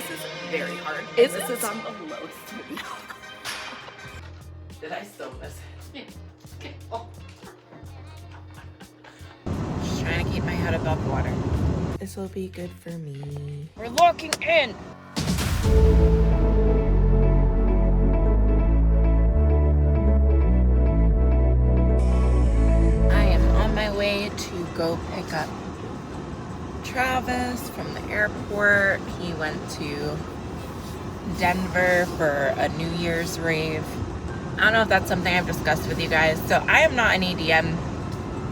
This is very hard. This is on the lowest movie. Did I still miss it? Okay. Oh. Just trying to keep my head above water. This will be good for me. We're locking in. I am on my way to go pick up Travis from the airport. He went to Denver for a New Year's rave. I don't know if that's something I've discussed with you guys. So I am not an EDM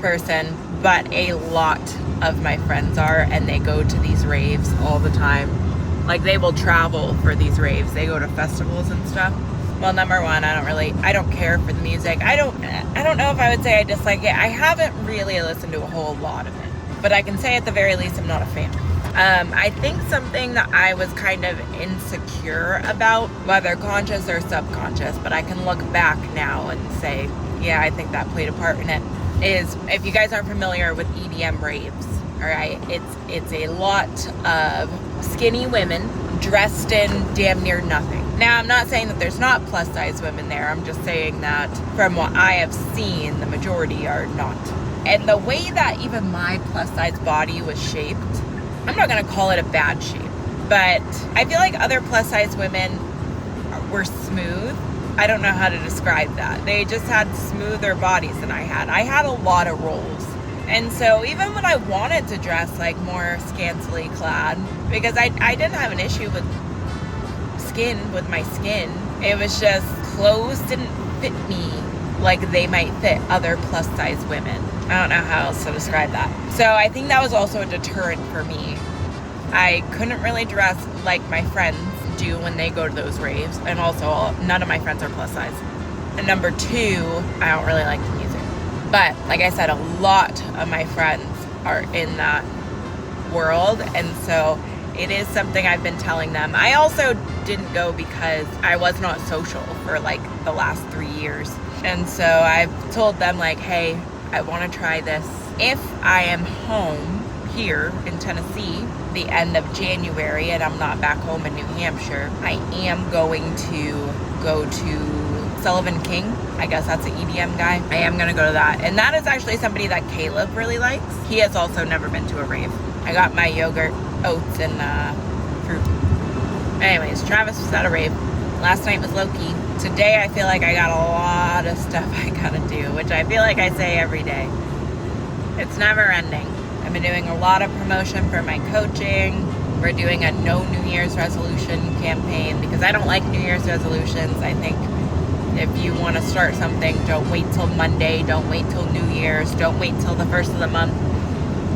person, but a lot of my friends are, and they go to these raves all the time. Like, they will travel for these raves. They go to festivals and stuff. Well, number one, I don't care for the music. I don't know if I would say I dislike it. I haven't really listened to a whole lot of it, but I can say at the very least I'm not a fan. I think something that I was kind of insecure about, whether conscious or subconscious, but I can look back now and say, yeah, I think that played a part in it, is if you guys aren't familiar with EDM raves, all right, it's a lot of skinny women dressed in damn near nothing. Now, I'm not saying that there's not plus size women there. I'm just saying that from what I have seen, the majority are not. And the way that even my plus size body was shaped, I'm not going to call it a bad shape, but I feel like other plus size women were smooth. I don't know how to describe that. They just had smoother bodies than I had. I had a lot of rolls. And so even when I wanted to dress like more scantily clad, because I didn't have an issue with my skin, it was just clothes didn't fit me like they might fit other plus size women. I don't know how else to describe that. So I think that was also a deterrent for me. I couldn't really dress like my friends do when they go to those raves. And also, none of my friends are plus size. And number two, I don't really like the music. But like I said, a lot of my friends are in that world. And so it is something I've been telling them. I also didn't go because I was not social for like the last 3 years. And so I've told them like, hey, I want to try this. If I am home here in Tennessee the end of January and I'm not back home in New Hampshire, I am going to go to Sullivan King. I guess that's an EDM guy. I am going to go to that. And that is actually somebody that Caleb really likes. He has also never been to a rave. I got my yogurt, oats, and fruit. Anyways, Travis was at a rave. Last night was low-key. Today I feel like I got a lot of stuff I gotta do, which I feel like I say every day. It's never ending. I've been doing a lot of promotion for my coaching. We're doing a no New Year's resolution campaign because I don't like New Year's resolutions. I think if you want to start something, don't wait till Monday, don't wait till New Year's, don't wait till the first of the month.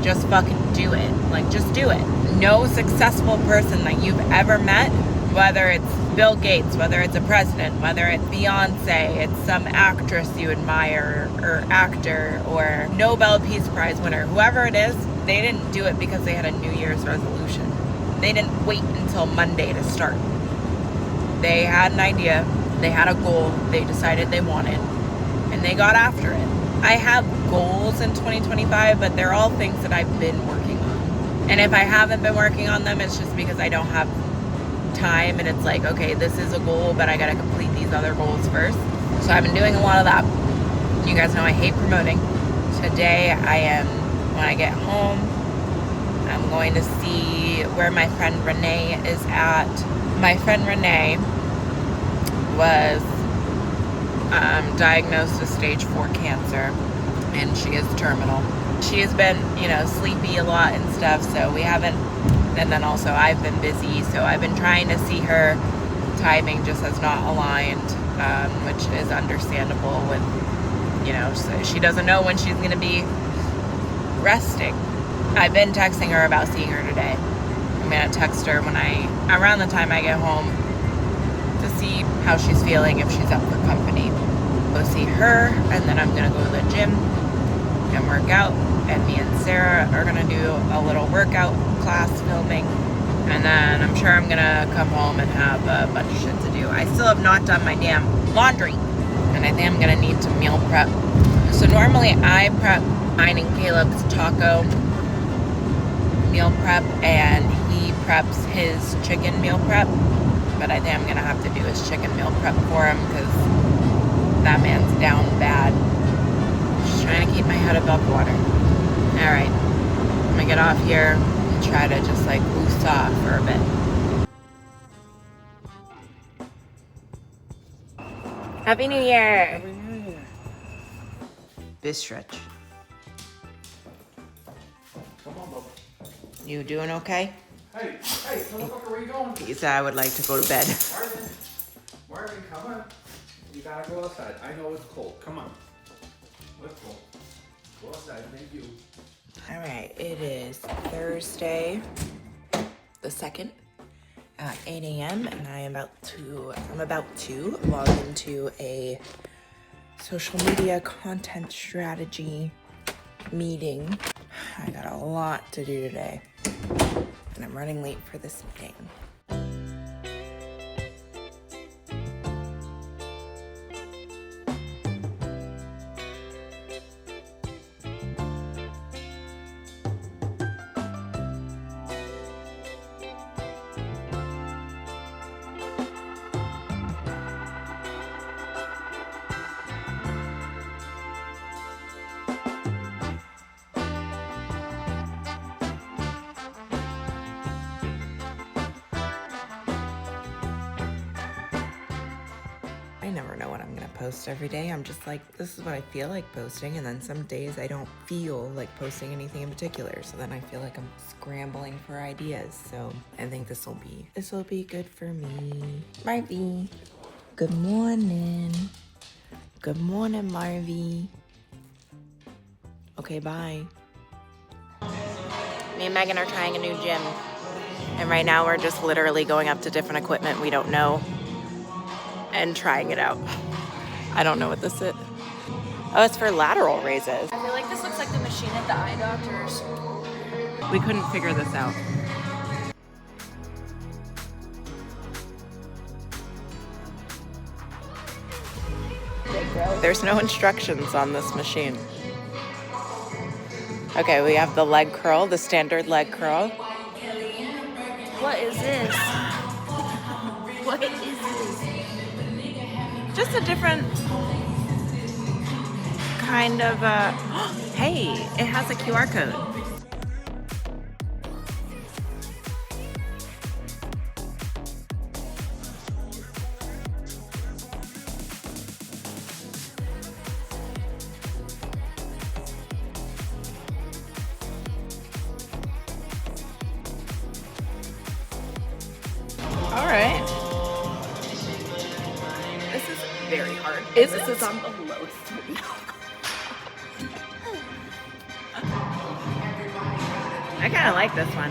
Just fucking do it. Like, just do it. No successful person that you've ever met, whether it's Bill Gates, whether it's a president, whether it's Beyonce, it's some actress you admire, or actor, or Nobel Peace Prize winner, whoever it is, they didn't do it because they had a New Year's resolution. They didn't wait until Monday to start. They had an idea, they had a goal, they decided they wanted, and they got after it. I have goals in 2025, but they're all things that I've been working on. And if I haven't been working on them, it's just because I don't have time, and it's like, okay, this is a goal, but I gotta complete these other goals first. So I've been doing a lot of that. You guys know I hate promoting. Today when I get home, I'm going to see where my friend Renee is at. My friend Renee was diagnosed with stage 4 cancer, and she is terminal. She has been, sleepy a lot and stuff, so we haven't. And then also I've been busy, so I've been trying to see her. Timing just has not aligned, which is understandable with, so she doesn't know when she's going to be resting. I've been texting her about seeing her today. I'm going to text her around the time I get home to see how she's feeling, if she's up for company. Go see her, and then I'm going to go to the gym and work out. And me and Sarah are going to do a little workout class filming. And then I'm sure I'm going to come home and have a bunch of shit to do. I still have not done my damn laundry. And I think I'm going to need to meal prep. So normally I prep mine and Caleb's taco meal prep, and he preps his chicken meal prep, but I think I'm gonna have to do his chicken meal prep for him because that man's down bad. Just trying to keep my head above water. All right, I'm gonna get off here and try to just like loose off for a bit. Happy New Year! Happy New Year. Biz stretch. Come on, Bubba. You doing okay? Hey, motherfucker, where you going? He said I would like to go to bed. Marvin, come on. You gotta go outside. I know it's cold. Come on. Let's go. Go outside. Thank you. All right, it is Thursday, the 2nd at 8 a.m. and I'm about to log into a social media content strategy meeting. I got a lot to do today and I'm running late for this meeting. I never know what I'm gonna post every day. I'm just like, this is what I feel like posting, and then some days I don't feel like posting anything in particular. So then I feel like I'm scrambling for ideas. So I think this will be good for me. Marvy, good morning. Good morning, Marvy. Okay, bye. Me and Megan are trying a new gym, and right now we're just literally going up to different equipment we don't know and trying it out. I don't know what this is. Oh, it's for lateral raises. I feel like this looks like the machine at the eye doctor's. We couldn't figure this out. There's no instructions on this machine. Okay, we have the leg curl, the standard leg curl. What is this? What is this? Just a different kind of, hey, it has a QR code. All right. This is very hard. This is on the lowest video. I kind of like this one.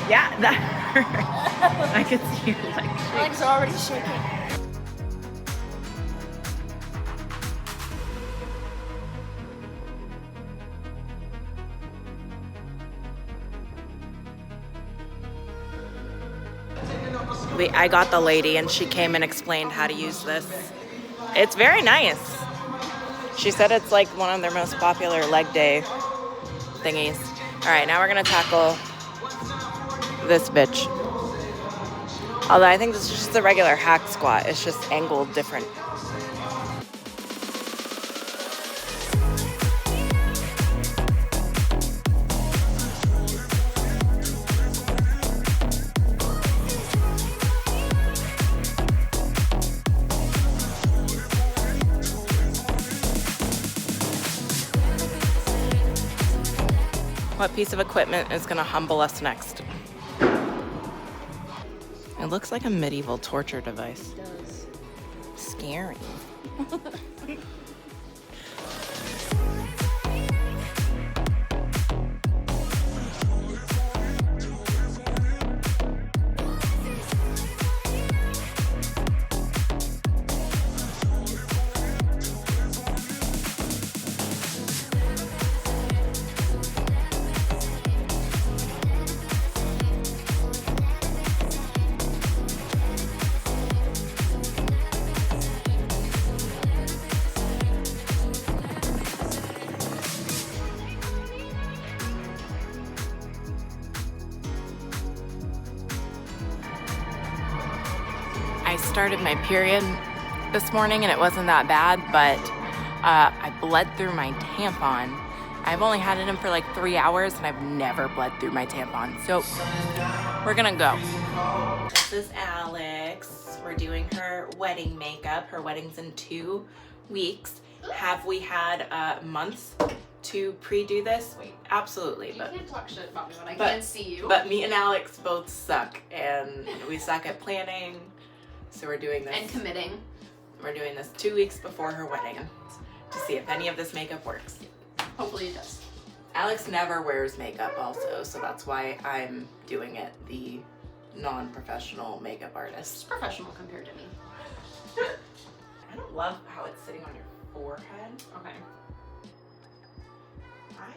Yeah, that hurt. I could see your leg. My legs are already shaking. I got the lady and she came and explained how to use this. It's very nice. She said it's like one of their most popular leg day thingies. All right, now we're gonna tackle this bitch. Although I think this is just a regular hack squat. It's just angled different. What piece of equipment is gonna humble us next? It looks like a medieval torture device. It does. Scary. I started my period this morning and it wasn't that bad, but I bled through my tampon. I've only had it in for like 3 hours and I've never bled through my tampon. So we're gonna go. This is Alex. We're doing her wedding makeup. Her wedding's in 2 weeks. Have we had months to pre-do this? Wait. Absolutely. You but can't talk shit about me when I can't see you. But me and Alex both suck, and we suck at planning. So we're doing this. And committing. We're doing this 2 weeks before her wedding to see if any of this makeup works. Hopefully it does. Alex never wears makeup also, so that's why I'm doing it the non-professional makeup It's artist. professional compared to me. I don't love how it's sitting on your forehead. Okay. I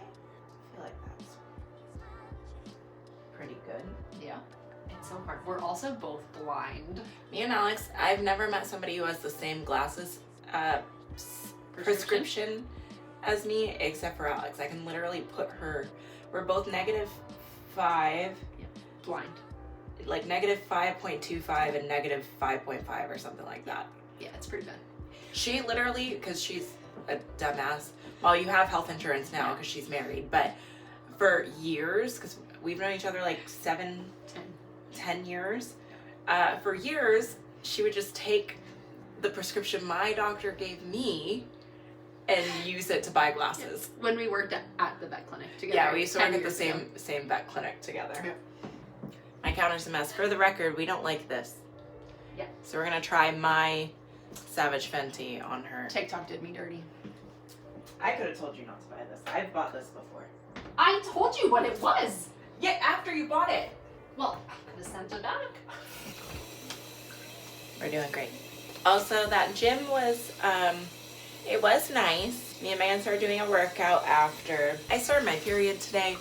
feel like that's pretty good. Yeah. It's so hard. We're also both blind. Me and Alex, I've never met somebody who has the same glasses prescription as me, except for Alex. I can literally put her, we're both -5, Yeah. Blind. like -5.25 and -5.5 or something like that. Yeah, it's pretty bad. She literally, because she's a dumbass, well, you have health insurance now because she's married, but for years, because we've known each other like 10 years, for years, she would just take the prescription my doctor gave me and use it to buy glasses. Yeah. When we worked at the vet clinic together. Yeah, we used to work 10 at the years ago. same vet clinic together. Yeah. My counter's a mess. For the record, we don't like this. Yeah. So we're gonna try my Savage Fenty on her. TikTok did me dirty. I could have told you not to buy this. I've bought this before. I told you what it was. Yeah, after you bought it. Well, I could have sent it back. We're doing great. Also, that gym was, it was nice. Me and Megan started doing a workout after I started my period today,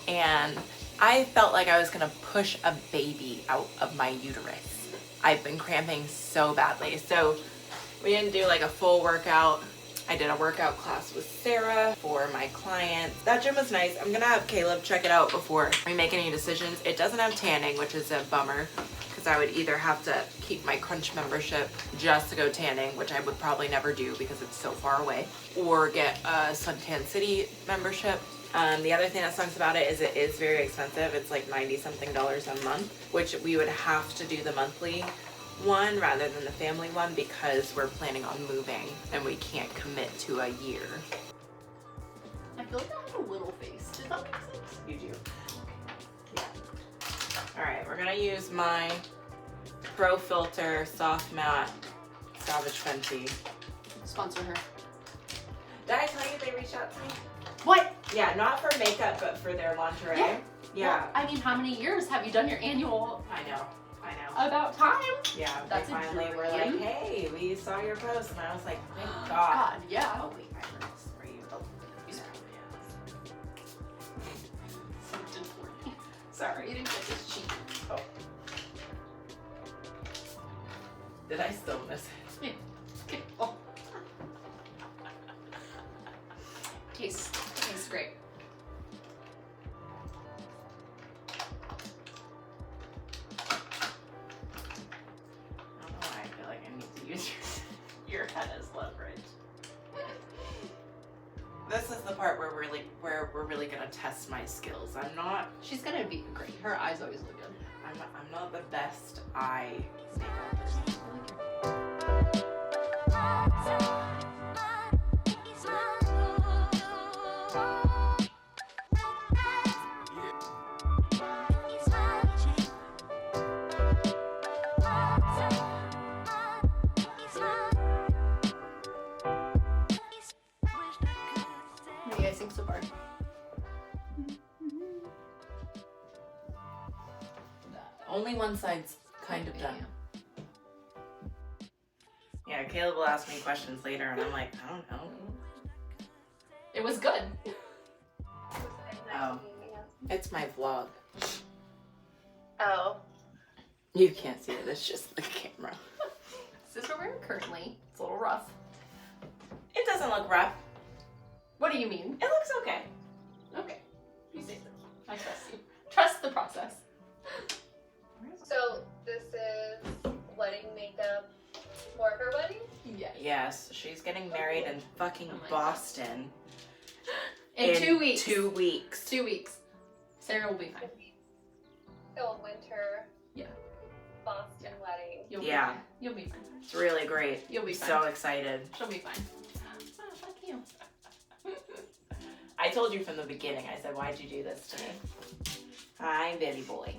and I felt like I was gonna push a baby out of my uterus. I've been cramping so badly. So we didn't do like a full workout. I did a workout class with Sarah for my clients. That gym was nice. I'm gonna have Caleb check it out before we make any decisions. It doesn't have tanning, which is a bummer, because I would either have to keep my Crunch membership just to go tanning, which I would probably never do because it's so far away, or get a Suntan City membership. The other thing that sucks about it is very expensive. It's like $90-something a month, which we would have to do the monthly one rather than the family one because we're planning on moving and we can't commit to a year. I feel like I have a little face. Does that make sense? You do. Yeah. All right, we're gonna use my Pro Filter Soft Matte Savage Fenty. Sponsor her. Did I tell you they reached out to me? What? Yeah, not for makeup, but for their lingerie. Yeah. Yeah. Well, I mean, how many years have you done your annual? I know. About time. Yeah, That's they a finally were dream. like, hey, we saw your post, and I was like, thank God. God, yeah. Oh wait, I heard this for you. Oh, You Something for me. sorry. You didn't get this cheap. Oh. Did I still miss it? Oh. Tastes great. I don't know why I feel like I need to use your head as leverage. This is the part where we're really gonna test my skills. She's gonna be great. Her eyes always look good. I'm not the best eye makeup person. What do you guys think so far? Only one side's kind of done. Yeah, Caleb will ask me questions later, and I'm like, I don't know. It was good. Oh, it's my vlog. Oh. You can't see it, it's just the camera. This is what we're in currently. It's a little rough. It doesn't look rough. What do you mean? It looks okay. Okay. You say so. I trust you. Trust the process. So this is wedding makeup Yes, she's getting married in fucking Oh my Boston. In 2 weeks. 2 weeks. 2 weeks. Sarah will be fine. Still winter. Yeah. Boston wedding. You'll be Yeah. fine. You'll be fine. It's really great. You'll be fine. So excited. She'll be fine. Oh, fuck you. I told you from the beginning, I said, why'd you do this to me? Hi, Betty boy.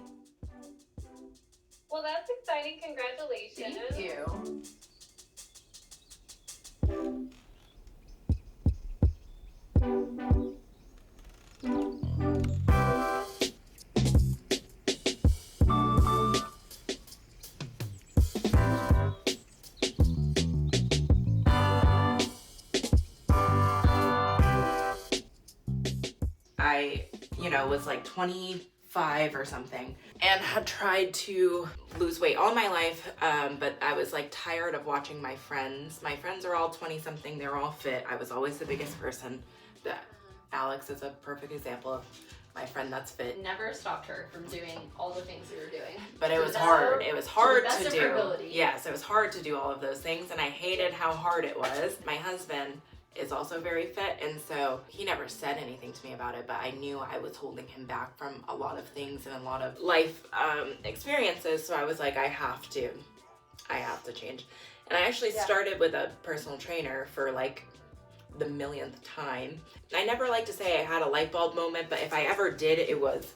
Well, that's exciting. Congratulations. Thank you. I, was like 25 or something and had tried to lose weight all my life, but I was like tired of watching my friends. My friends are all 20 something, they're all fit. I was always the biggest person. But Alex is a perfect example of my friend that's fit. Never stopped her from doing all the things we were doing. But it To was the hard. best- It was hard best to of do. her ability. Yes, it was hard to do all of those things, and I hated how hard it was. My husband is also very fit, and so he never said anything to me about it, but I knew I was holding him back from a lot of things and a lot of life experiences, so I was like, I have to change. And I actually started with a personal trainer for like the millionth time. I never like to say I had a light bulb moment, but if I ever did, it was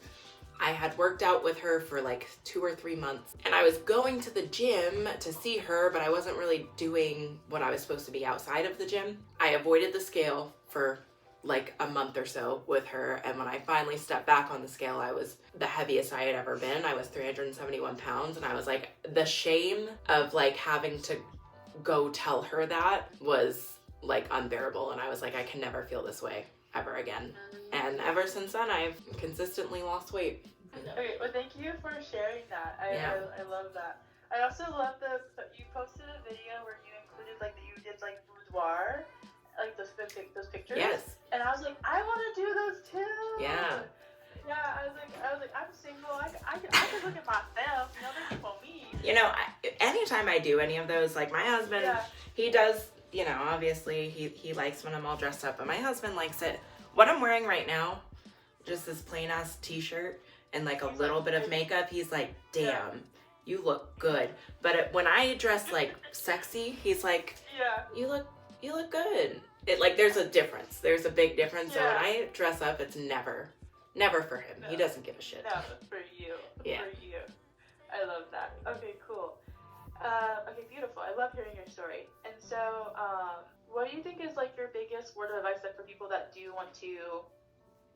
I had worked out with her for like 2 or 3 months, and I was going to the gym to see her, but I wasn't really doing what I was supposed to be outside of the gym. I avoided the scale for like a month or so with her, and when I finally stepped back on the scale, I was the heaviest I had ever been. I was 371 pounds, and I was like, the shame of like having to go tell her that was like unbearable, and I was like, I can never feel this way ever again. And ever since then, I've consistently lost weight. Okay, well, thank you for sharing that. I love that. I also love you posted a video where you included like that you did like boudoir, like those pictures. Yes. And I was like, I want to do those too. Yeah. Yeah, I was like, I'm single. I can look at myself. They for me. Anytime I do any of those, like my husband, he does, obviously he likes when I'm all dressed up, but my husband likes it. What I'm wearing right now, just this plain ass t-shirt and like a little bit of makeup, he's like, damn, you look good. But when I dress like sexy, he's like, you look good. It like, there's a difference. There's a big difference. So when I dress up, it's never for him. No. He doesn't give a shit. No, for you. Yeah. For you. I love that. Okay, cool. Okay, beautiful. I love hearing your story. And so, what do you think is like your biggest word of advice for people that do want to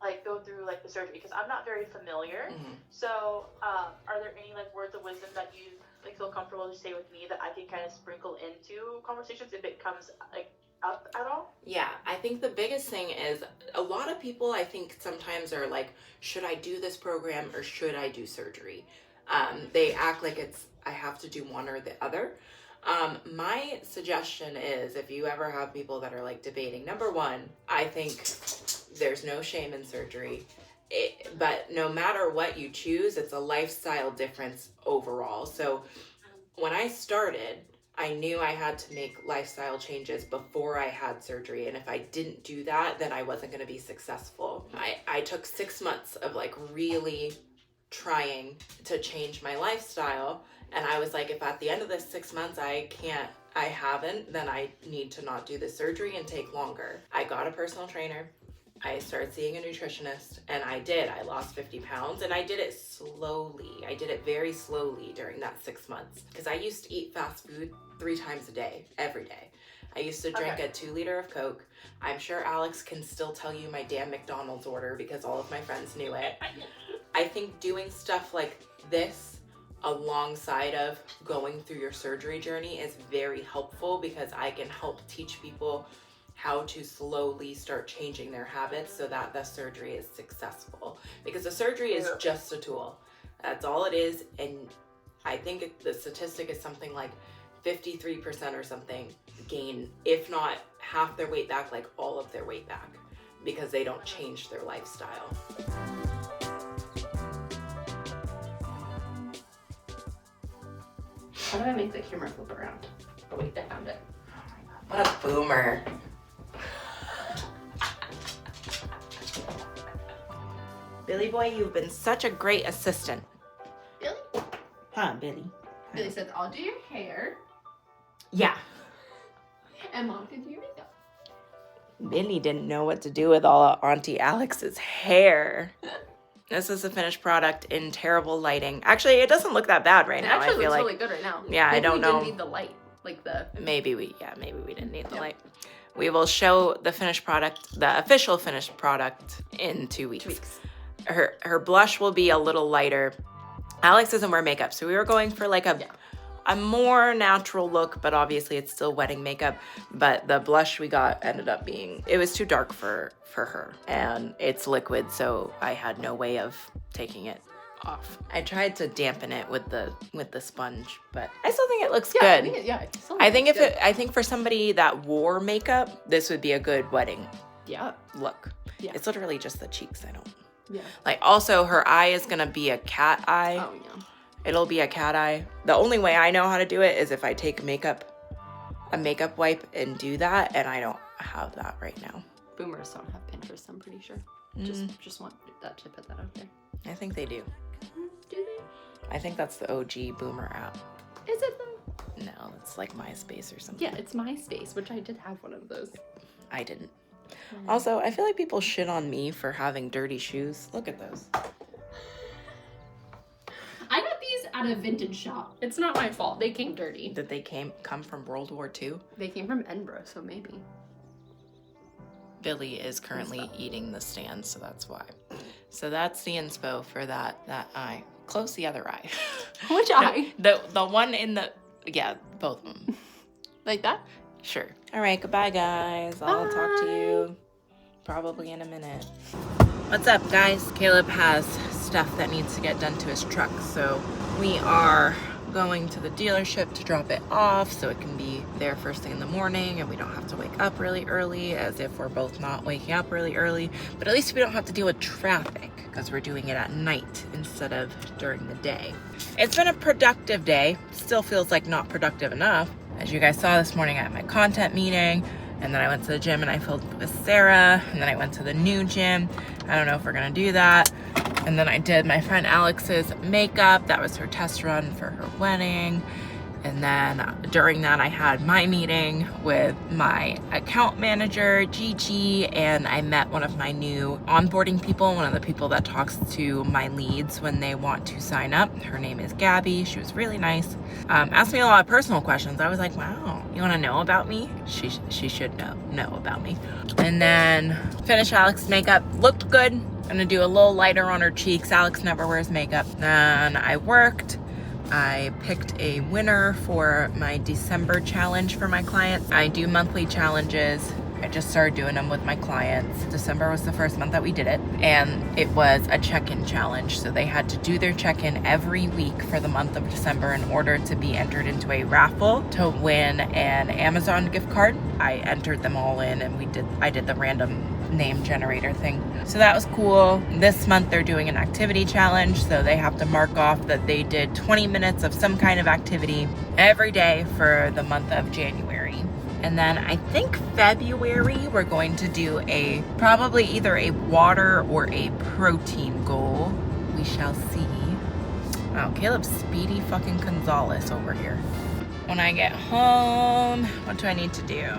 like go through like the surgery? Because I'm not very familiar. Mm-hmm. So, are there any like words of wisdom that you like feel comfortable to say with me that I can kind of sprinkle into conversations if it comes like up at all? Yeah, I think the biggest thing is a lot of people I think sometimes are like, should I do this program or should I do surgery? They act like I have to do one or the other. My suggestion is, if you ever have people that are like debating, number one, I think there's no shame in surgery. But no matter what you choose, it's a lifestyle difference overall. So when I started, I knew I had to make lifestyle changes before I had surgery. And if I didn't do that, then I wasn't going to be successful. I took 6 months of like really trying to change my lifestyle. And I was like, if at the end of this 6 months I haven't, then I need to not do the surgery and take longer. I got a personal trainer. I started seeing a nutritionist, and I lost 50 pounds, and I did it slowly. I did it very slowly during that 6 months, because I used to eat fast food 3 times a day, every day. I used to drink a 2-liter of Coke. I'm sure Alex can still tell you my damn McDonald's order because all of my friends knew it. I think doing stuff like this alongside of going through your surgery journey is very helpful, because I can help teach people how to slowly start changing their habits so that the surgery is successful. Because the surgery is just a tool. That's all it is. And I think the statistic is something like 53% or something gain, if not half their weight back, like all of their weight back, because they don't change their lifestyle. How do I make the camera flip around? Oh wait, I found it. What a boomer. Billy boy, you've been such a great assistant. Billy? Huh, Billy? Billy said, I'll do your hair. Yeah. And Mom can do your makeup. Billy didn't know what to do with all of Auntie Alex's hair. This is the finished product in terrible lighting. Actually, it doesn't look that bad right It now. actually I feel looks like really good right now. Yeah, I Maybe don't we know. didn't need the light. Like the... Maybe we didn't need the Yep. light. We will show the finished product, the official finished product, in 2 weeks. Her blush will be a little lighter. Alex doesn't wear makeup, so we were going for like a more natural look, but obviously it's still wedding makeup. But the blush we got ended up being, it was too dark for her, and it's liquid, so I had no way of taking it off. I tried to dampen it with the sponge, but I still think it looks good. I think for somebody that wore makeup, this would be a good wedding look. Yeah. It's literally just the cheeks. I don't. Yeah. Like, also her eye is gonna be a cat eye. Oh, yeah. It'll be a cat eye. The only way I know how to do it is if I take a makeup wipe and do that, and I don't have that right now. Boomers don't have Pinterest, I'm pretty sure. Just want to put that out there. I think they do. Do they? I think that's the OG Boomer app. Is it though? No, it's like MySpace or something. Yeah, it's MySpace, which I did have one of those. I didn't. Also, I feel like people shit on me for having dirty shoes. Look at those. I got these at a vintage shop. It's not my fault. They came dirty. Did they come from World War II? They came from Edinburgh, so maybe. Billy is currently eating the stand, so that's why. So that's the inspo for that eye. Close the other eye. Which eye? The one in the, yeah, both of them. Like that? Sure. All right, goodbye, guys. I'll talk to you probably in a minute. What's up, guys? Caleb has stuff that needs to get done to his truck, so we are going to the dealership to drop it off so it can be there first thing in the morning and we don't have to wake up really early, as if we're both not waking up really early, but at least we don't have to deal with traffic because we're doing it at night instead of during the day. It's been a productive day. Still feels like not productive enough. As you guys saw this morning, I had my content meeting, and then I went to the gym and I filmed with Sarah, and then I went to the new gym. I don't know if we're gonna do that. And then I did my friend Alex's makeup. That was her test run for her wedding. And then during that, I had my meeting with my account manager, Gigi, and I met one of my new onboarding people, one of the people that talks to my leads when they want to sign up. Her name is Gabby. She was really nice. Asked me a lot of personal questions. I was like, wow, you want to know about me? She should know about me. And then finished Alex's makeup. Looked good. I'm gonna do a little lighter on her cheeks. Alex never wears makeup. Then I worked. I picked a winner for my December challenge for my clients. I do monthly challenges. I just started doing them with my clients. December was the first month that we did it, and it was a check-in challenge. So they had to do their check-in every week for the month of December in order to be entered into a raffle to win an Amazon gift card. I entered them all in, and I did the random name generator thing. So that was cool. This month they're doing an activity challenge, so they have to mark off that they did 20 minutes of some kind of activity every day for the month of January. And then I think February we're going to do probably either a water or a protein goal. We shall see. Wow, Caleb's Speedy fucking Gonzalez over here. When I get home, what do I need to do?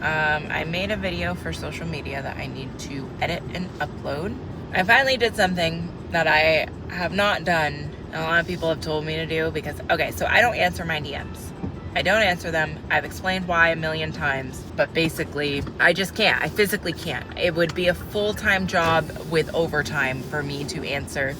I made a video for social media that I need to edit and upload. I finally did something that I have not done. A lot of people have told me to do because, okay, so I don't answer my DMs. I don't answer them. I've explained why a million times, but basically I just can't. I physically can't. It would be a full-time job with overtime for me to answer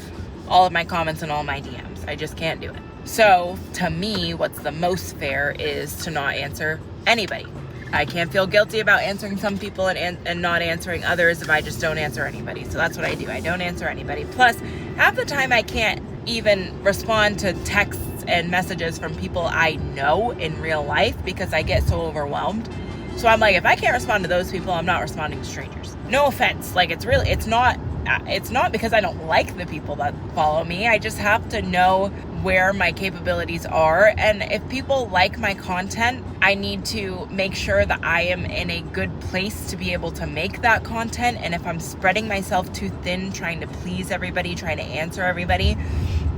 all of my comments and all my DMs. I just can't do it. So to me, what's the most fair is to not answer anybody. I can't feel guilty about answering some people and not answering others if I just don't answer anybody. So that's what I do. I don't answer anybody. Plus, half the time I can't even respond to texts and messages from people I know in real life because I get so overwhelmed. So I'm like, if I can't respond to those people, I'm not responding to strangers. No offense. Like, it's not because I don't like the people that follow me. I just have to know where my capabilities are. And if people like my content, I need to make sure that I am in a good place to be able to make that content. And if I'm spreading myself too thin, trying to please everybody, trying to answer everybody,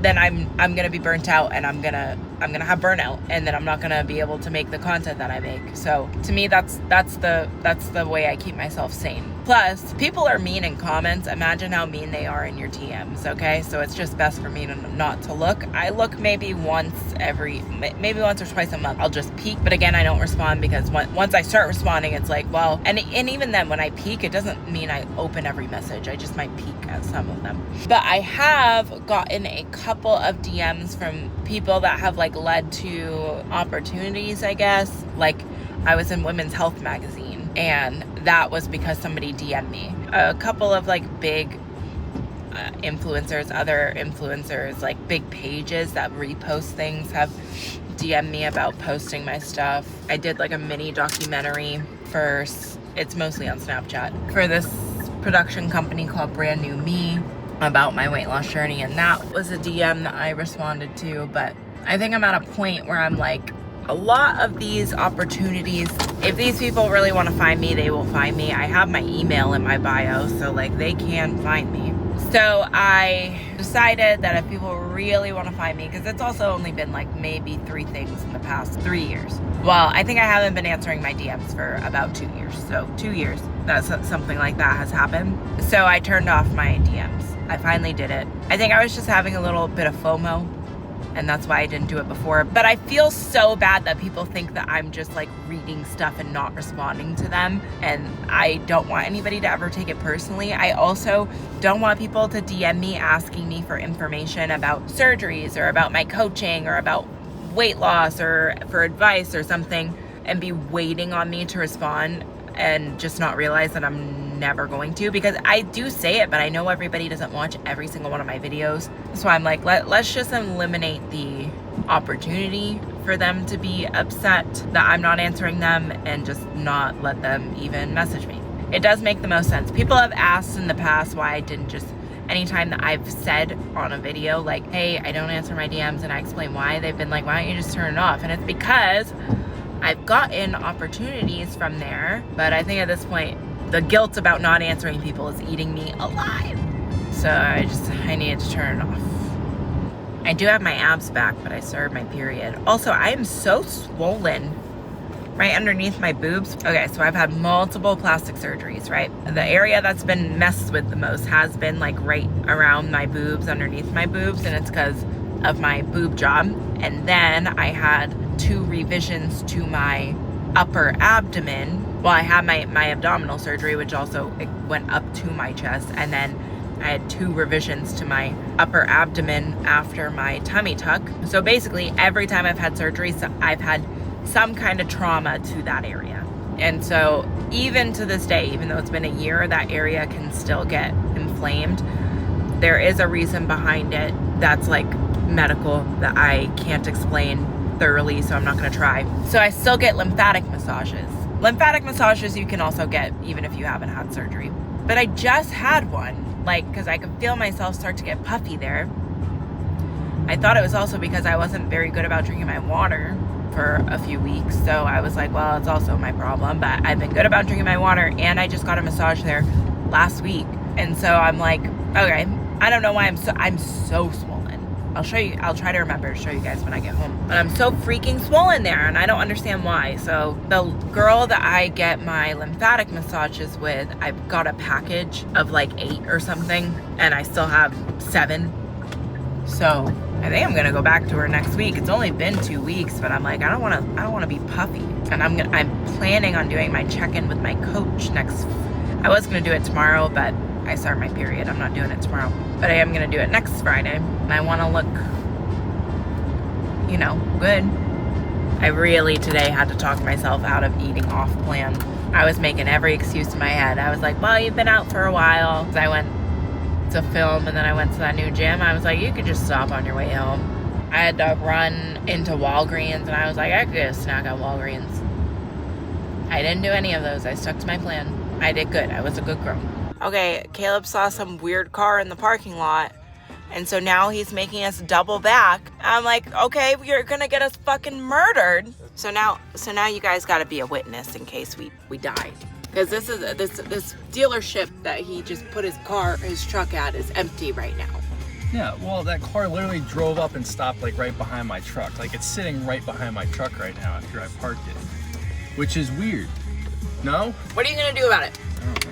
then I'm gonna be burnt out, and I'm gonna have burnout, and then I'm not gonna be able to make the content that I make. So to me, that's the way I keep myself sane. Plus, people are mean in comments. Imagine how mean they are in your DMs, okay? So it's just best for me not to look. I look maybe once or twice a month. I'll just peek, but again, I don't respond, because once I start responding, it's like, well, and even then, when I peek, it doesn't mean I open every message. I just might peek at some of them. But I have gotten a couple of DMs from people that have like led to opportunities, I guess. Like, I was in Women's Health magazine, and that was because somebody DM'd me. A couple of like big influencers, other influencers, like big pages that repost things, have DM'd me about posting my stuff. I did like a mini documentary it's mostly on Snapchat, for this production company called Brand New Me, about my weight loss journey, and that was a DM that I responded to. But I think I'm at a point where I'm like, a lot of these opportunities, if these people really want to find me, they will find me. I have my email in my bio, so like they can find me. So I decided that if people really want to find me, because it's also only been like maybe 3 things in the past 3 years. Well, I think I haven't been answering my DMs for about 2 years. So 2 years, that's something like that has happened. So I turned off my DMs. I finally did it. I think I was just having a little bit of FOMO, and that's why I didn't do it before. But I feel so bad that people think that I'm just like reading stuff and not responding to them, and I don't want anybody to ever take it personally. I also don't want people to DM me asking me for information about surgeries or about my coaching or about weight loss or for advice or something, and be waiting on me to respond and just not realize that I'm never going to, because I do say it, but I know everybody doesn't watch every single one of my videos. So I'm like, let's just eliminate the opportunity for them to be upset that I'm not answering them, and just not let them even message me. It does make the most sense. People have asked in the past why I didn't just, anytime that I've said on a video like, hey, I don't answer my DMs, and I explain why, they've been like, why don't you just turn it off? And it's because I've gotten opportunities from there, but I think at this point, the guilt about not answering people is eating me alive. So I needed to turn it off. I do have my abs back, but I started my period. Also, I am so swollen right underneath my boobs. Okay, so I've had multiple plastic surgeries, right? The area that's been messed with the most has been like right around my boobs, underneath my boobs, and it's because of my boob job. And then I had 2 revisions to my upper abdomen. Well, I had my abdominal surgery, which also went up to my chest, and then I had 2 revisions to my upper abdomen after my tummy tuck. So basically, every time I've had surgery, I've had some kind of trauma to that area. And so even to this day, even though it's been a year, that area can still get inflamed. There is a reason behind it that's like medical that I can't explain thoroughly, so I'm not going to try. So I still get lymphatic massages. Lymphatic massages you can also get even if you haven't had surgery. But I just had one, like, because I could feel myself start to get puffy there. I thought it was also because I wasn't very good about drinking my water for a few weeks. So I was like, well, it's also my problem. But I've been good about drinking my water, and I just got a massage there last week. And so I'm like, okay, I don't know why I'm so swollen. I'll show you. I'll try to remember to show you guys when I get home. But I'm so freaking swollen there, and I don't understand why. So the girl that I get my lymphatic massages with, I've got a package of like 8 or something, and I still have 7. So I think I'm gonna go back to her next week. It's only been 2 weeks, but I'm like, I don't want to be puffy, and I'm planning on doing my check-in with my coach next. I was gonna do it tomorrow, but I start my period. I'm not doing it tomorrow, but I am gonna do it next Friday. And I want to look, you know, good. I really today had to talk myself out of eating off plan. I was making every excuse in my head. I was like, well, you've been out for a while. I went to film, and then I went to that new gym. I was like, you could just stop on your way home. I had to run into Walgreens, and I was like, I could get a snack at Walgreens. I didn't do any of those. I stuck to my plan. I did good. I was a good girl. Okay, Caleb saw some weird car in the parking lot, And so now he's making us double back. I'm like, okay, you're gonna get us fucking murdered. So now you guys gotta be a witness in case we died. Because this dealership that he just put his truck at is empty right now. Yeah, well, that car literally drove up and stopped like right behind my truck. Like it's sitting right behind my truck right now after I parked it, which is weird. No? What are you gonna do about it? I don't know.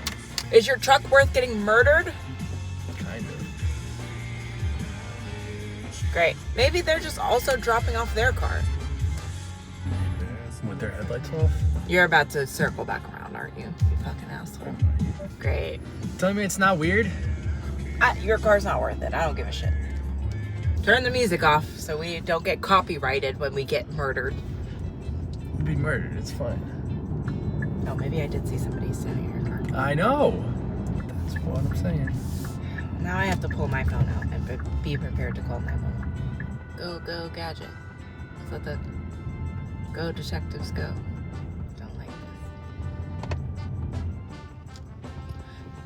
Is your truck worth getting murdered? Kind of. Great. Maybe they're just also dropping off their car. With their headlights off? You're about to circle back around, aren't you? You fucking asshole. Great. Telling me it's not weird? Your car's not worth it. I don't give a shit. Turn the music off so we don't get copyrighted when we get murdered. You'd be murdered. It's fine. Oh, maybe I did see somebody standing in your car. I know. That's what I'm saying. Now I have to pull my phone out and be prepared to call 911. Go, gadget. Let's let the go detectives go. Don't like this.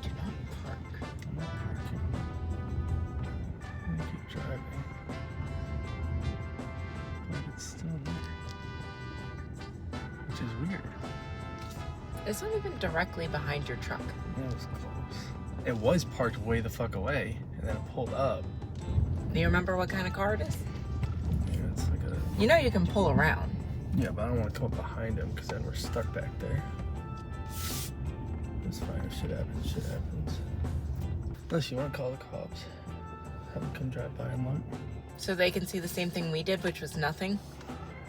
Do not park. I'm not parking. I'm gonna keep driving. But it's still there. Which is weird. It's not even directly behind your truck. It was close. It was parked way the fuck away, and then it pulled up. Do you remember what kind of car it is? Yeah, it's like a... You know you can pull around. Yeah, but I don't want to come up behind him, because then we're stuck back there. It's fine. If shit happens, shit happens. Unless you want to call the cops. Have them come drive by and look. So they can see the same thing we did, which was nothing?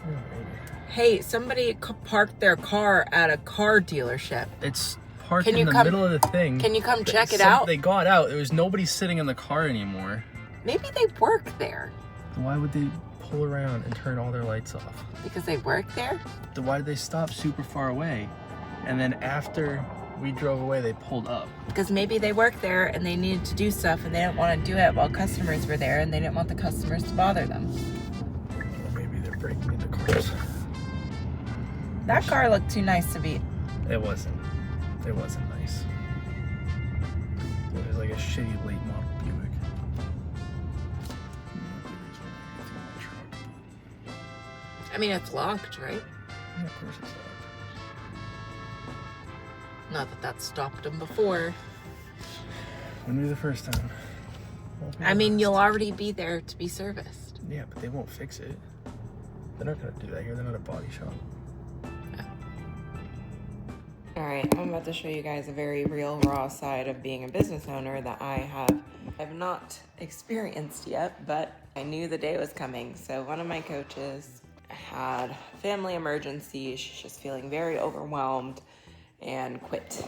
Yeah, maybe. Hey, somebody parked their car at a car dealership. It's parked Can in you the come- middle of the thing. Can you come check it Some- out? They got out. There was nobody sitting in the car anymore. Maybe they work there. Then why would they pull around and turn all their lights off? Because they work there? Then why did they stop super far away? And then after we drove away, they pulled up. Because maybe they work there and they needed to do stuff and they didn't want to do it while customers were there and they didn't want the customers to bother them. Or maybe they're breaking into cars. That car looked too nice to be. It wasn't. It wasn't nice. It was like a shitty late model Buick. I mean, it's locked, right? Yeah, of course it's locked. Not that stopped them before. Wouldn't be the first time. Won't be the I mean, last. you'll already be there to be serviced. Yeah, but they won't fix it. They're not gonna do that here. They're not a body shop. All right, I'm about to show you guys a very real, raw side of being a business owner that I have not experienced yet, but I knew the day was coming. So one of my coaches had a family emergency. She's just feeling very overwhelmed and quit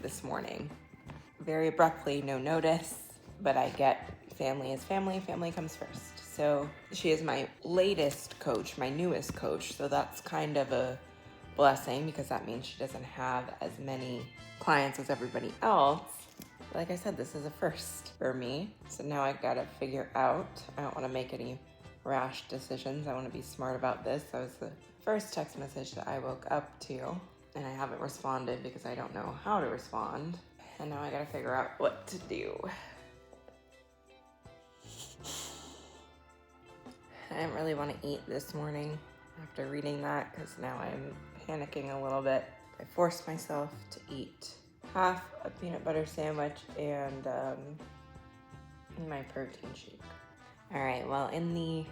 this morning. Very abruptly, no notice, but I get family is family. Family comes first. So she is my latest coach, my newest coach. So that's kind of a blessing because that means she doesn't have as many clients as everybody else. Like I said, this is a first for me. So now I gotta figure out, I don't wanna make any rash decisions. I wanna be smart about this. That was the first text message that I woke up to and I haven't responded because I don't know how to respond. And now I gotta figure out what to do. I didn't really wanna eat this morning after reading that because now I'm panicking a little bit. I forced myself to eat half a peanut butter sandwich and my protein shake. All right, well, in the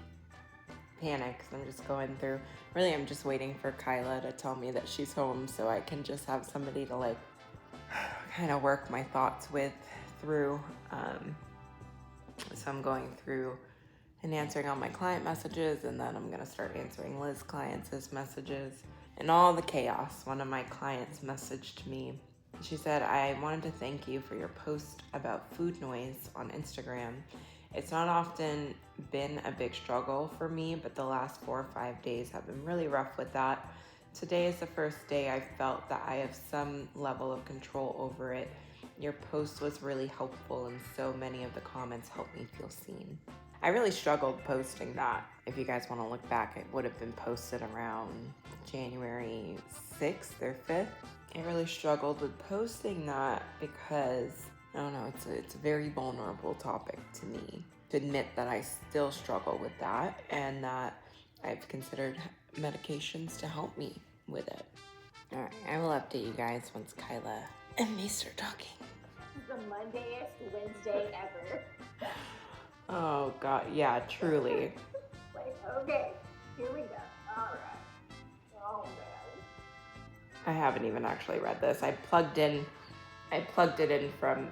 panic, 'cause I'm just going through, really I'm just waiting for Kyla to tell me that she's home so I can just have somebody to like kind of work my thoughts with through. So I'm going through and answering all my client messages, and then I'm gonna start answering Liz clients' messages. And all the chaos, one of my clients messaged me. She said, I wanted to thank you for your post about food noise on Instagram. It's not often been a big struggle for me, but the last 4 or 5 days have been really rough with that. Today is the first day I felt that I have some level of control over it. Your post was really helpful and so many of the comments helped me feel seen. I really struggled posting that. If you guys want to look back, it would have been posted around January 6th or 5th. I really struggled with posting that because, I don't know, it's a very vulnerable topic to me. to admit that I still struggle with that and that I've considered medications to help me with it. All right, I will update you guys once Kyla and me start talking. The Mondayest Wednesday ever. Oh God, yeah, truly. Like, okay, here we go. All right. Oh man. I haven't even actually read this. I plugged it in from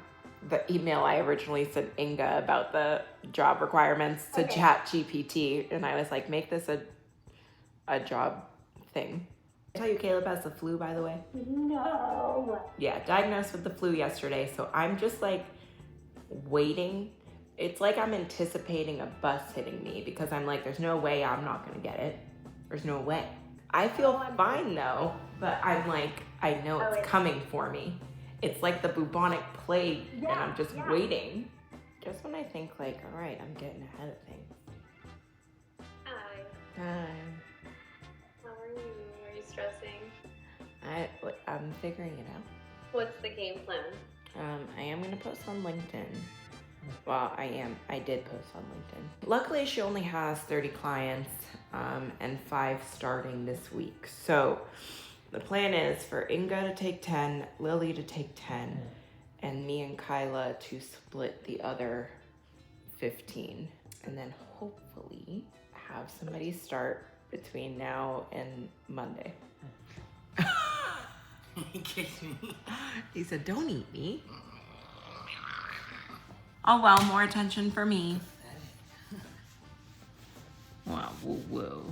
the email I originally sent Inga about the job requirements to ChatGPT, and I was like, make this a job thing. Did I tell you Caleb has the flu, by the way? No. Yeah, diagnosed with the flu yesterday, so I'm just like waiting. It's like I'm anticipating a bus hitting me because I'm like, there's no way I'm not gonna get it. There's no way. I feel fine though, but I'm like, I know it's coming for me. It's like the bubonic plague, and I'm just waiting. Just when I think like, all right, I'm getting ahead of things. Hi. Hi. How are you? Are you stressing? I'm figuring it out. What's the game plan? I am gonna post on LinkedIn. Well, I did post on LinkedIn. Luckily, she only has 30 clients and 5 starting this week. So the plan is for Inga to take 10, Lily to take 10, and me and Kyla to split the other 15. And then hopefully have somebody start between now and Monday. He said, don't eat me. Oh well, more attention for me. Wow, whoa, whoa.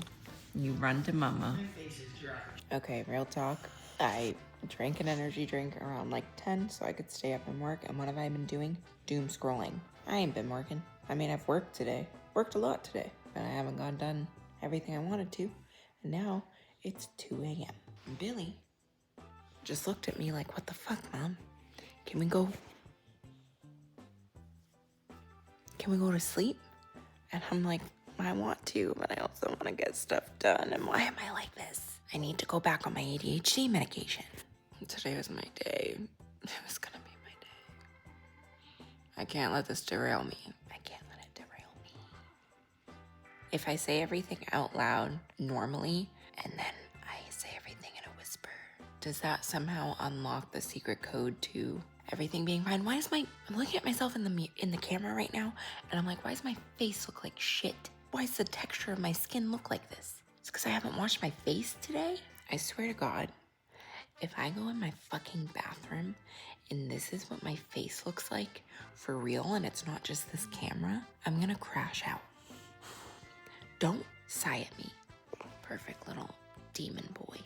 You run to mama. My face is dry. Okay, real talk. I drank an energy drink around like 10 so I could stay up and work. And what have I been doing? Doom scrolling. I ain't been working. I mean, I've worked today. Worked a lot today. But I haven't gotten done everything I wanted to. And now it's 2 a.m. And Billy just looked at me like, what the fuck, Mom? Can we go to sleep? And I'm like, I want to, but I also want to get stuff done. And why am I like this? I need to go back on my ADHD medication. Today was my day. It was gonna be my day. I can't let this derail me. I can't let it derail me. If I say everything out loud normally, and then I say everything in a whisper, does that somehow unlock the secret code to everything being fine? I'm looking at myself in the camera right now, and I'm like, why does my face look like shit? Why does the texture of my skin look like this? It's because I haven't washed my face today? I swear to God, if I go in my fucking bathroom and this is what my face looks like for real, and it's not just this camera, I'm gonna crash out. Don't sigh at me, perfect little demon boy.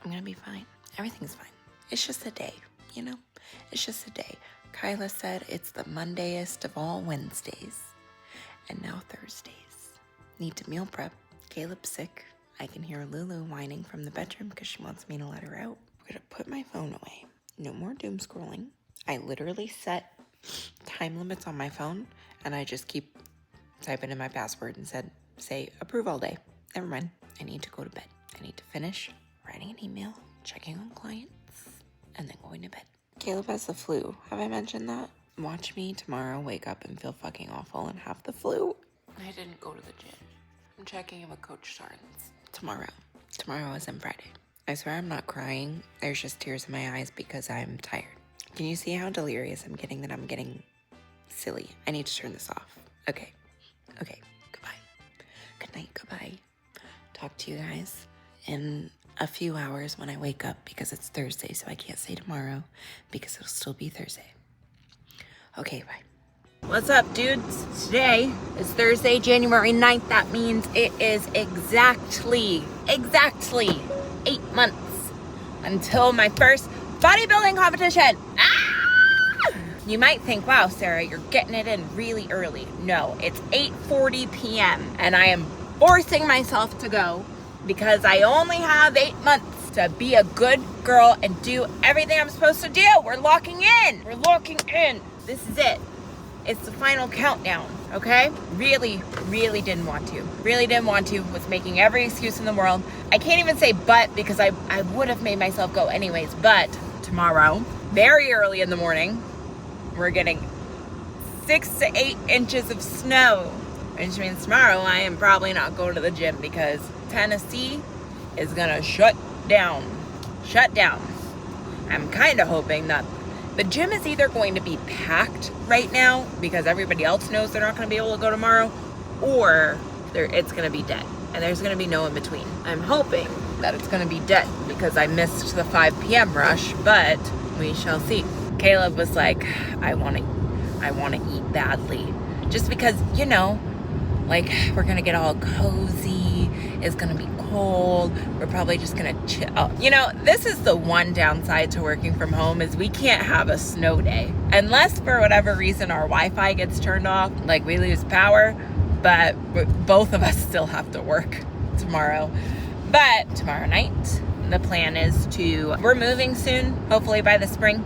I'm gonna be fine. Everything's fine. It's just a day, you know? It's just a day. Kyla said it's the Mondayest of all Wednesdays. And now Thursdays. Need to meal prep. Caleb's sick. I can hear Lulu whining from the bedroom because she wants me to let her out. I'm gonna put my phone away. No more doom scrolling. I literally set time limits on my phone, and I just keep typing in my password and say approve all day. Never mind. I need to go to bed. I need to finish writing an email, checking on clients, and then going to bed. Caleb has the flu. Have I mentioned that? Watch me tomorrow wake up and feel fucking awful and have the flu. I didn't go to the gym. I'm checking in with Coach Starnes tomorrow. Tomorrow isn't Friday. I swear I'm not crying. There's just tears in my eyes because I'm tired. Can you see how delirious I'm getting that I'm getting silly? I need to turn this off. Okay. Goodbye. Good night. Goodbye. Talk to you guys in a few hours when I wake up because it's Thursday, so I can't say tomorrow because it'll still be Thursday. Okay, bye. What's up, dudes? Today is Thursday, January 9th. That means it is exactly 8 months until my first bodybuilding competition. Ah! You might think, wow, Sarah, you're getting it in really early. No, it's 8:40 p.m. and I am forcing myself to go because I only have 8 months to be a good girl and do everything I'm supposed to do. We're locking in. This is it. It's the final countdown, okay? Really didn't want to. Was making every excuse in the world. I can't even say but because I would have made myself go anyways. But tomorrow, very early in the morning, we're getting 6 to 8 inches of snow, which means tomorrow I am probably not going to the gym because Tennessee is gonna shut down. I'm kind of hoping that the gym is either going to be packed right now because everybody else knows they're not going to be able to go tomorrow, or it's going to be dead and there's going to be no in between. I'm hoping that it's going to be dead because I missed the 5 p.m. rush, but we shall see. Caleb was like, I want to eat badly, just because, you know, like, we're going to get all cozy. It's going to be cold. We're probably just going to chill. You know, this is the one downside to working from home is we can't have a snow day. Unless for whatever reason our Wi-Fi gets turned off, like we lose power, but both of us still have to work tomorrow. But tomorrow night, the plan is we're moving soon, hopefully by the spring.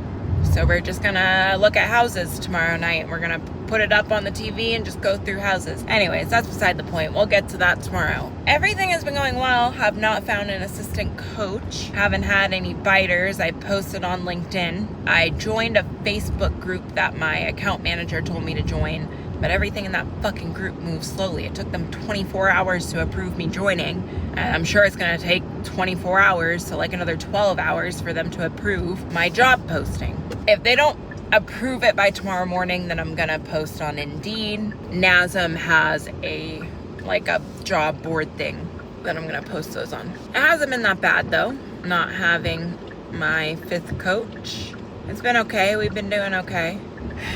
So we're just gonna look at houses tomorrow night. We're gonna put it up on the TV and just go through houses. Anyways, that's beside the point. We'll get to that tomorrow. Everything has been going well. Have not found an assistant coach. Haven't had any biters. I posted on LinkedIn. I joined a Facebook group that my account manager told me to join, but everything in that fucking group moves slowly. It took them 24 hours to approve me joining. And I'm sure it's gonna take 24 hours, so like another 12 hours for them to approve my job posting. If they don't approve it by tomorrow morning, then I'm gonna post on Indeed. NASM has a job board thing that I'm gonna post those on. It hasn't been that bad though, not having my 5th coach. It's been okay. We've been doing okay.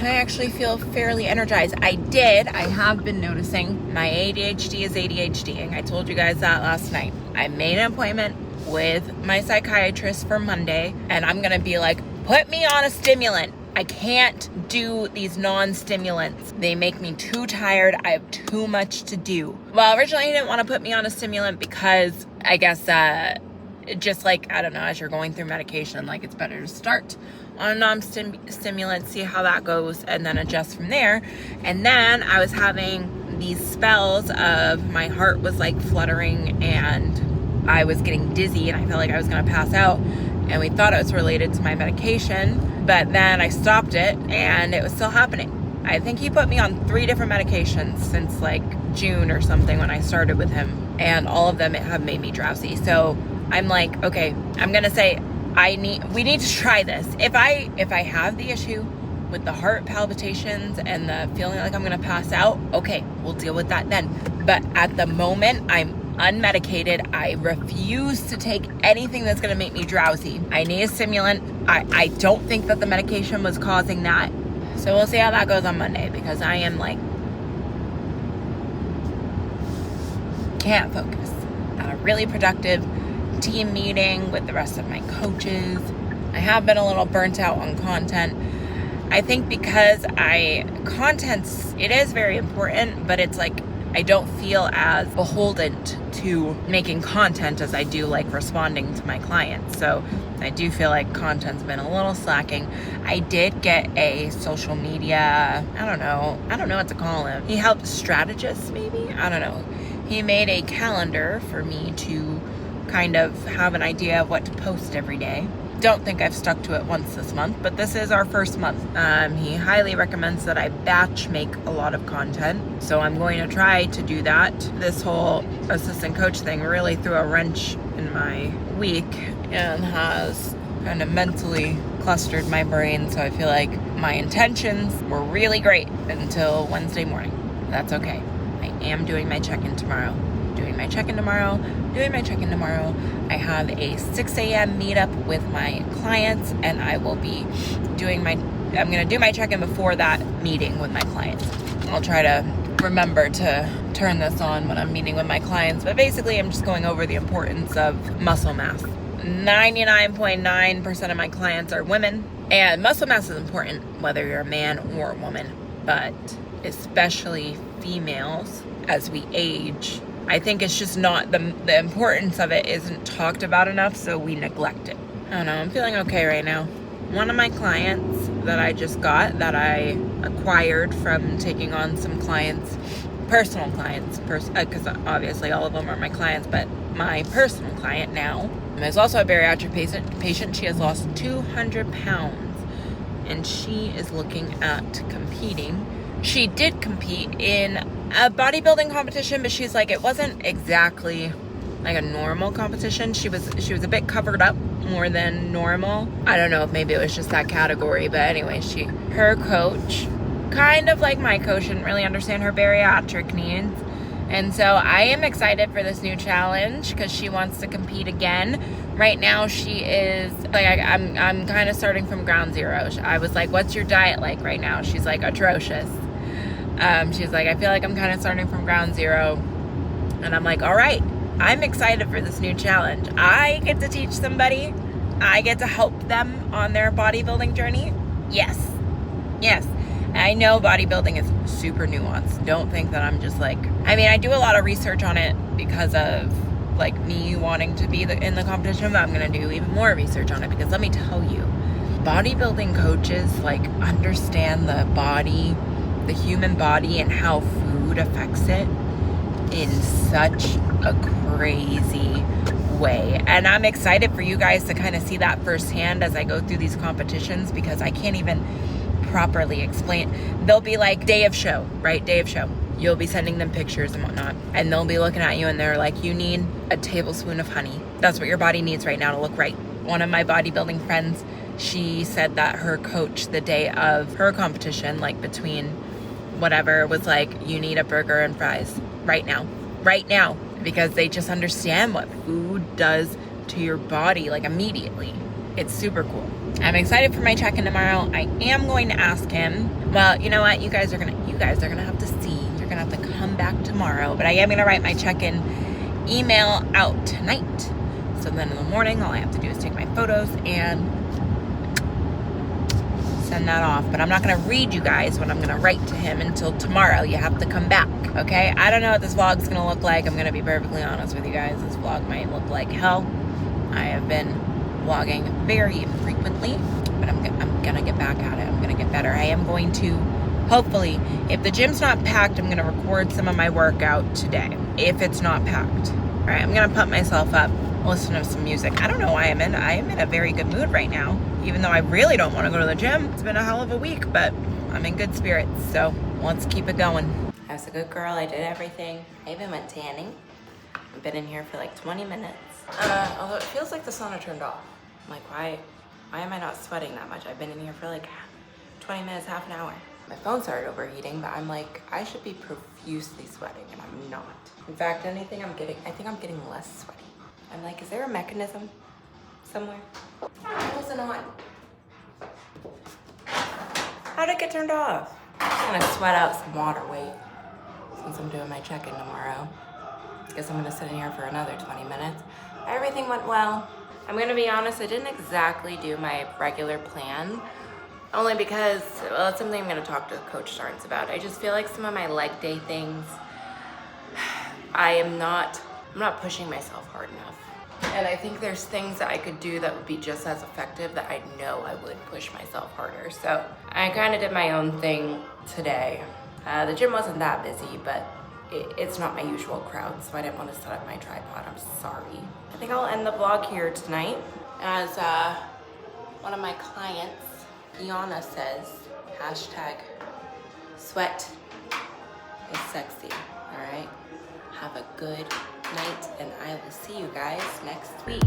I actually feel fairly energized. I have been noticing my ADHD is ADHDing. I told you guys that last night. I made an appointment with my psychiatrist for Monday, and I'm gonna be like, put me on a stimulant. I can't do these non-stimulants. They make me too tired. I have too much to do. Well, originally he didn't want to put me on a stimulant because I guess just like, I don't know, as you're going through medication, like it's better to start on a non-stimulant, see how that goes, and then adjust from there. And then I was having these spells of my heart was like fluttering and I was getting dizzy and I felt like I was gonna pass out. And we thought it was related to my medication, but then I stopped it and it was still happening. I think he put me on 3 different medications since like June or something when I started with him, and all of them have made me drowsy. So I'm like, okay, I'm gonna say we need to try this. If I have the issue with the heart palpitations and the feeling like I'm gonna pass out, okay, we'll deal with that then. But at the moment, I'm unmedicated. I refuse to take anything that's going to make me drowsy. I need a stimulant. I don't think that the medication was causing that. So we'll see how that goes on Monday, because I am like, can't focus. Had a really productive team meeting with the rest of my coaches. I have been a little burnt out on content. I think because it is very important, but it's like, I don't feel as beholden to making content as I do like responding to my clients. So I do feel like content's been a little slacking. I did get a social media, I don't know what to call him. He helped strategists maybe? I don't know. He made a calendar for me to kind of have an idea of what to post every day. Don't think I've stuck to it once this month, but this is our first month. He highly recommends that I batch make a lot of content, so I'm going to try to do that. This whole assistant coach thing really threw a wrench in my week and has kind of mentally clustered my brain, so I feel like my intentions were really great until Wednesday morning. That's okay. I am doing my check-in tomorrow. I have a 6 a.m. meetup with my clients, and I will be I'm going to do my check-in before that meeting with my clients. I'll try to remember to turn this on when I'm meeting with my clients, but basically I'm just going over the importance of muscle mass. 99.9% of my clients are women, and muscle mass is important whether you're a man or a woman, but especially females as we age. I think it's just not, the importance of it isn't talked about enough, so we neglect it. I don't know, I'm feeling okay right now. One of my clients that I just got, that I acquired from taking on some clients, personal clients, because obviously all of them are my clients, but my personal client now is also a bariatric patient. She has lost 200 pounds, and she is looking at competing. she did compete in a bodybuilding competition, but she's like, it wasn't exactly like a normal competition. She was a bit covered up more than normal. I don't know if maybe it was just that category, but anyway, her coach, kind of like my coach, didn't really understand her bariatric needs. And so I am excited for this new challenge because she wants to compete again. Right now she is like, I'm kind of starting from ground zero. I was like, what's your diet like right now? She's like, atrocious. She's like, I feel like I'm kind of starting from ground zero. And I'm like, all right, I'm excited for this new challenge. I get to teach somebody. I get to help them on their bodybuilding journey. Yes. I know bodybuilding is super nuanced. Don't think that I'm just like, I mean, I do a lot of research on it because of like me wanting to be in the competition, but I'm going to do even more research on it because let me tell you, bodybuilding coaches like understand the body, the human body, and how food affects it in such a crazy way. And I'm excited for you guys to kind of see that firsthand as I go through these competitions because I can't even properly explain. They'll be like day of show, right? Day of show. You'll be sending them pictures and whatnot, and they'll be looking at you and they're like, you need a tablespoon of honey. That's what your body needs right now to look right. One of my bodybuilding friends, she said that her coach the day of her competition, like between whatever, was like, you need a burger and fries right now, because they just understand what food does to your body like immediately. It's super cool. I'm excited for my check-in tomorrow. I am going to ask him. Well, you know what? You guys are gonna have to see. You're gonna have to come back tomorrow. But I am gonna write my check-in email out tonight. So then in the morning, all I have to do is take my photos and send that off. But I'm not gonna read you guys what I'm gonna write to him until tomorrow. You have to come back, okay? I don't know what this vlog's gonna look like. I'm gonna be perfectly honest with you guys. This vlog might look like hell. I have been vlogging very infrequently, but I'm gonna get back at it. I'm gonna get better. I am going to, hopefully, if the gym's not packed, I'm gonna record some of my workout today. If it's not packed, all right, I'm gonna pump myself up, listen to some music. I don't know why I am in a very good mood right now, even though I really don't want to go to the gym. It's been a hell of a week, but I'm in good spirits, so let's keep it going. I was a good girl. I did everything. I even went tanning. I've been in here for like 20 minutes. Although it feels like the sauna turned off. I'm like, why am I not sweating that much? I've been in here for like 20 minutes, half an hour. My phone started overheating, but I'm like, I should be profusely sweating, and I'm not. In fact, I think I'm getting less sweaty. I'm like, is there a mechanism somewhere? Why wasn't on? How'd it get turned off? I'm gonna sweat out some water, wait, since I'm doing my check-in tomorrow. Guess I'm gonna sit in here for another 20 minutes. Everything went well. I'm gonna be honest, I didn't exactly do my regular plan, only because, well, it's something I'm gonna talk to Coach Starnes about. I just feel like some of my leg day things, I'm not pushing myself hard enough. And I think there's things that I could do that would be just as effective that I know I would push myself harder. So I kind of did my own thing today. The gym wasn't that busy, but it's not my usual crowd, so I didn't want to set up my tripod. I'm sorry. I think I'll end the vlog here tonight. As one of my clients, Iana, says, hashtag sweat is sexy, all right? Have a good night, and I will see you guys next week.